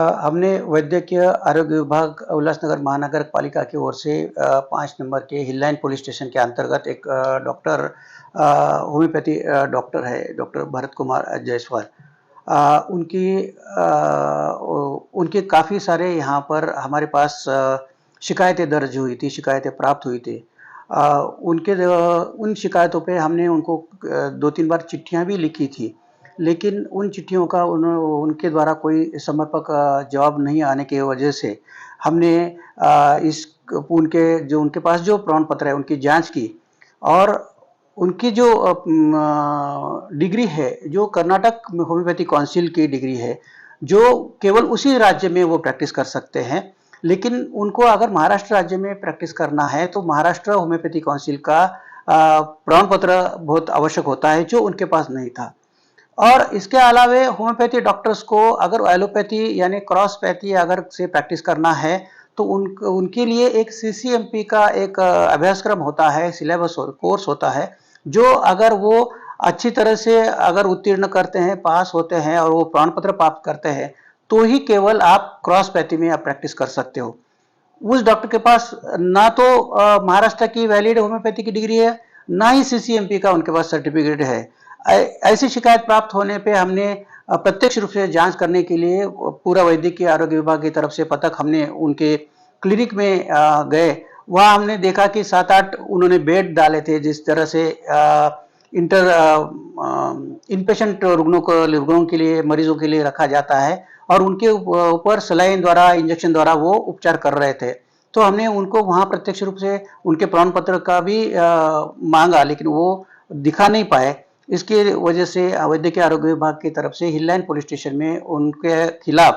हमने वैद्यकीय आरोग्य विभाग उल्लासनगर महानगर पालिका की ओर से 5 नंबर के हिल लाइन पुलिस स्टेशन के अंतर्गत एक डॉक्टर होम्योपैथी डॉक्टर है, डॉक्टर भरत कुमार जायसवाल। उनके काफ़ी सारे यहाँ पर हमारे पास शिकायतें दर्ज हुई थी, शिकायतें प्राप्त हुई थी। उन शिकायतों पे हमने उनको 2-3 बार चिट्ठियाँ भी लिखी थी, लेकिन उन चिट्ठियों का उनके द्वारा कोई समर्पक जवाब नहीं आने की वजह से हमने उनके पास जो प्रमाण पत्र है उनकी जाँच की और उनकी जो डिग्री है, जो कर्नाटक होम्योपैथी काउंसिल की डिग्री है, जो केवल उसी राज्य में वो प्रैक्टिस कर सकते हैं। लेकिन उनको अगर महाराष्ट्र राज्य में प्रैक्टिस करना है तो महाराष्ट्र होम्योपैथी काउंसिल का प्रमाण पत्र बहुत आवश्यक होता है, जो उनके पास नहीं था। और इसके अलावे होम्योपैथी डॉक्टर्स को अगर एलोपैथी यानी क्रॉस पैथी अगर से प्रैक्टिस करना है तो उनके लिए एक सीसीएमपी का एक अभ्यासक्रम होता है, सिलेबस कोर्स होता है, जो अगर वो अच्छी तरह से अगर उत्तीर्ण करते हैं, पास होते हैं और वो प्रमाण पत्र प्राप्त करते हैं, तो ही केवल आप क्रॉस पैथी में आप प्रैक्टिस कर सकते हो। उस डॉक्टर के पास ना तो महाराष्ट्र की वैलिड होम्योपैथी की डिग्री है, ना ही सीसीएमपी का उनके पास सर्टिफिकेट है। ऐसी शिकायत प्राप्त होने पे हमने प्रत्यक्ष रूप से जांच करने के लिए पूरा वैद्यकीय आरोग्य विभाग की तरफ से पथक हमने उनके क्लिनिक में गए। वहाँ हमने देखा कि 7-8 उन्होंने बेड डाले थे, जिस तरह से इनपेशेंट रुग्णों के लिए, मरीजों के लिए रखा जाता है और उनके ऊपर सलाइन द्वारा, इंजेक्शन द्वारा वो उपचार कर रहे थे। तो हमने उनको वहाँ प्रत्यक्ष रूप से उनके प्रमाण पत्र का भी मांगा, लेकिन वो दिखा नहीं पाए। इसकी वजह से वैद्यकीय आरोग्य विभाग की तरफ से हिल लाइन पुलिस स्टेशन में उनके खिलाफ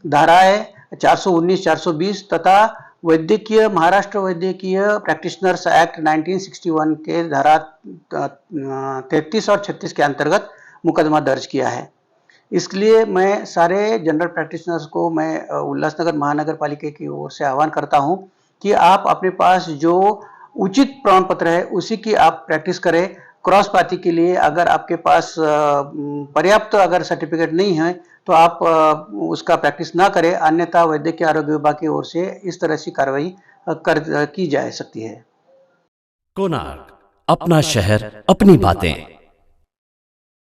धाराएं 419, 420 तथा महाराष्ट्र वैद्यकीय प्रैक्टिशनर्स एक्ट 1961 के धारा 33 और 36 के अंतर्गत मुकदमा दर्ज किया है। इसलिए मैं सारे जनरल प्रैक्टिशनर्स को मैं उल्लासनगर महानगर पालिका की ओर से आह्वान करता हूं कि आप अपने पास जो उचित प्रमाण पत्र है उसी की आप प्रैक्टिस करें। क्रॉस पाथी के लिए अगर आपके पास पर्याप्त अगर सर्टिफिकेट नहीं है तो आप उसका प्रैक्टिस ना करें, अन्यथा वैद्यकीय आरोग्य विभाग की ओर से इस तरह से कार्रवाई की जा सकती है। कोणार्क, अपना शहर, अपनी बातें।